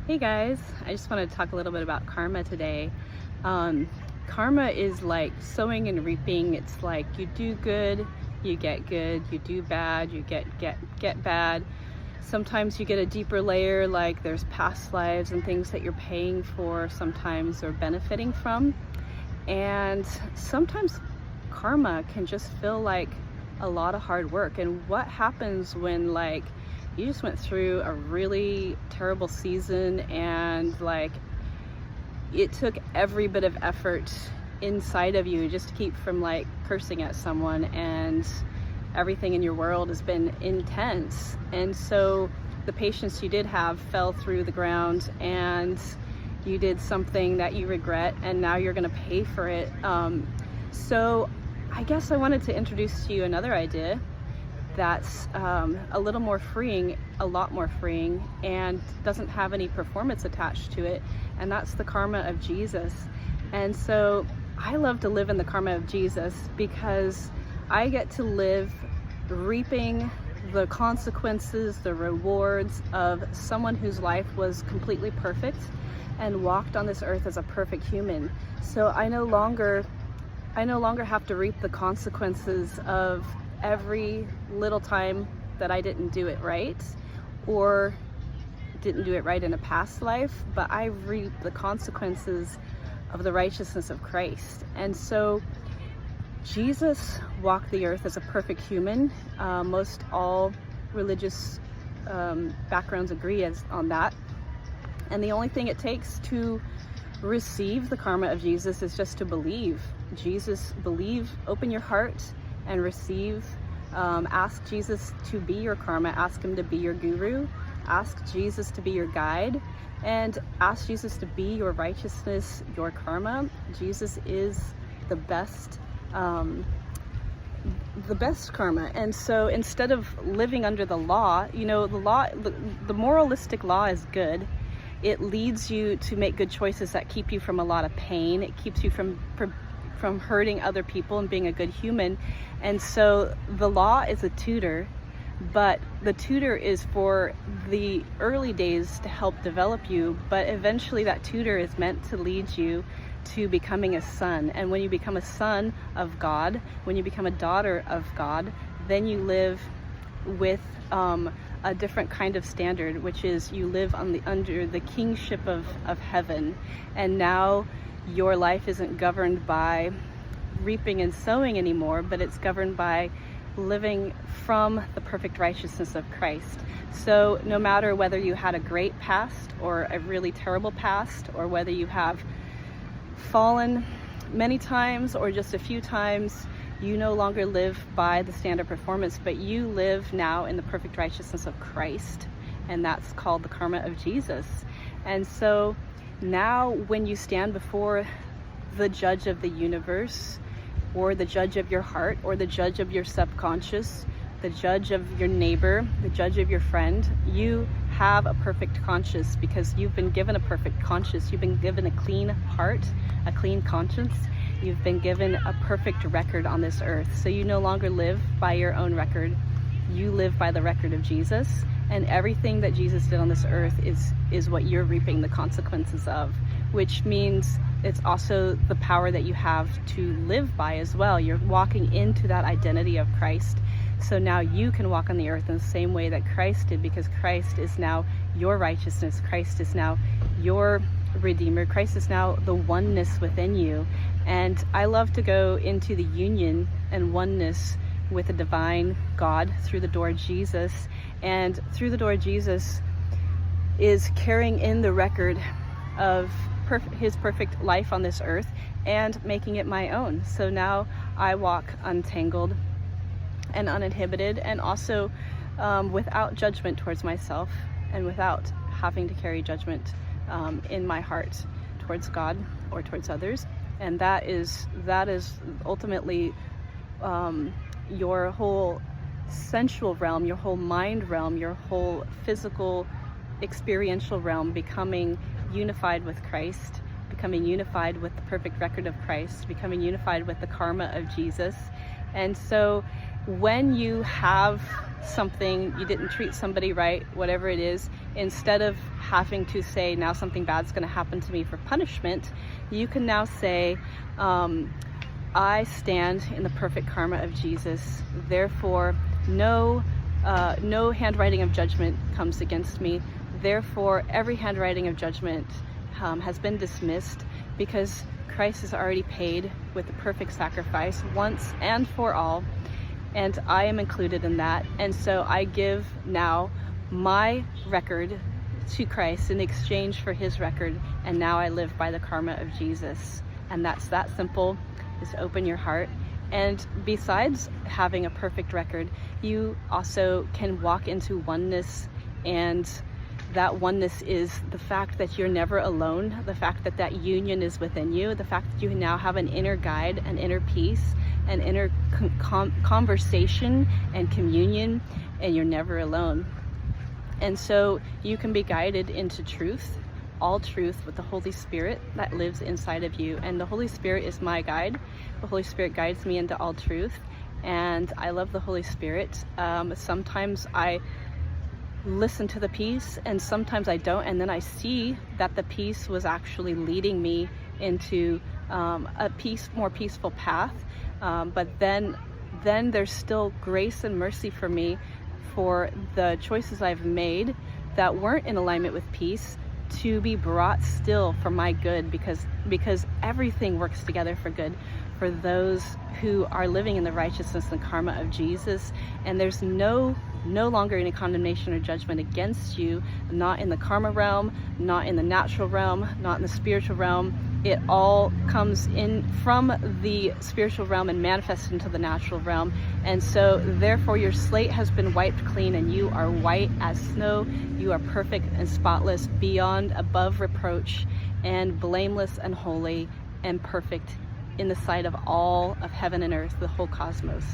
Hey guys, I just want to talk a little bit about karma today. Um, Karma is like sowing and reaping. It's like you do good, you get good, you do bad, you get bad. Sometimes you get a deeper layer, like there's past lives and things that you're paying for sometimes or benefiting from. And sometimes karma can just feel like a lot of hard work. And what happens when like you just went through a really terrible season and like it took every bit of effort inside of you just to keep from like cursing at someone, and everything in your world has been intense, and so the patience you did have fell through the ground, and you did something that you regret, and now you're going to pay for it. So I guess I wanted to introduce to you another idea that's a little more freeing, a lot more freeing, and doesn't have any performance attached to it, and that's the karma of Jesus. And so I love to live in the karma of Jesus because I get to live reaping the consequences, the rewards of someone whose life was completely perfect and walked on this earth as a perfect human. So I no longer have to reap the consequences of every little time that I didn't do it right or didn't do it right in a past life, but I reap the consequences of the righteousness of Christ. And so Jesus walked the earth as a perfect human. Most all religious backgrounds agree on that. And the only thing it takes to receive the karma of Jesus is just to believe. Believe, open your heart and receive. Ask Jesus to be your karma, ask him to be your guru, ask Jesus to be your guide, and ask Jesus to be your righteousness, your karma. Jesus is the best karma. And so instead of living under the law, the moralistic law is good. It leads you to make good choices that keep you from a lot of pain. It keeps you from hurting other people and being a good human. And so the law is a tutor, but the tutor is for the early days to help develop you, but eventually that tutor is meant to lead you to becoming a son. And when you become a son of God, when you become a daughter of God, then you live with a different kind of standard, which is you live under the kingship of heaven. And now your life isn't governed by reaping and sowing anymore, but it's governed by living from the perfect righteousness of Christ. So no matter whether you had a great past or a really terrible past, or whether you have fallen many times or just a few times, you no longer live by the standard performance, but you live now in the perfect righteousness of Christ, and that's called the karma of Jesus. And so now when you stand before the judge of the universe, or the judge of your heart, or the judge of your subconscious, the judge of your neighbor, the judge of your friend, you have a perfect conscience because you've been given a perfect conscience. You've been given a clean heart, a clean conscience. You've been given a perfect record on this earth. So you no longer live by your own record. You live by the record of Jesus, and everything that Jesus did on this earth is what you're reaping the consequences of, which means it's also the power that you have to live by as well. You're walking into that identity of Christ. So now you can walk on the earth in the same way that Christ did, because Christ is now your righteousness. Christ is now your Redeemer. Christ is now the oneness within you. And I love to go into the union and oneness with the divine God through the door of Jesus. And through the door of Jesus is carrying in the record of his perfect life on this earth and making it my own. So now I walk untangled and uninhibited, and also without judgment towards myself, and without having to carry judgment in my heart towards God or towards others. And that is ultimately your whole sensual realm, your whole mind realm, your whole physical experiential realm becoming unified with Christ, becoming unified with the perfect record of Christ, becoming unified with the karma of Jesus. And so when you have something, you didn't treat somebody right, whatever it is, instead of having to say now something bad's going to happen to me for punishment, you can now say, I stand in the perfect karma of Jesus. Therefore, no handwriting of judgment comes against me. Therefore, every handwriting of judgment has been dismissed, because Christ has already paid with the perfect sacrifice once and for all, and I am included in that. And so I give now my record to Christ in exchange for his record, and now I live by the karma of Jesus. And that's that simple. Just open your heart. And besides having a perfect record, you also can walk into oneness, and that oneness is the fact that you're never alone, the fact that that union is within you, the fact that you now have an inner guide, an inner peace, an inner conversation and communion, and you're never alone. And so you can be guided into truth, all truth, with the Holy Spirit that lives inside of you. And the Holy Spirit is my guide. The Holy Spirit guides me into all truth, and I love the Holy Spirit. Sometimes I listen to the peace, and sometimes I don't, and then I see that the peace was actually leading me into a more peaceful path. But then there's still grace and mercy for me for the choices I've made that weren't in alignment with peace, to be brought still for my good, because everything works together for good for those who are living in the righteousness and karma of Jesus. And there's no longer any condemnation or judgment against you, not in the karma realm, not in the natural realm, not in the spiritual realm. It all comes in from the spiritual realm and manifests into the natural realm. And so therefore your slate has been wiped clean, and you are white as snow. You are perfect and spotless, beyond, above reproach, and blameless and holy and perfect in the sight of all of heaven and earth, the whole cosmos.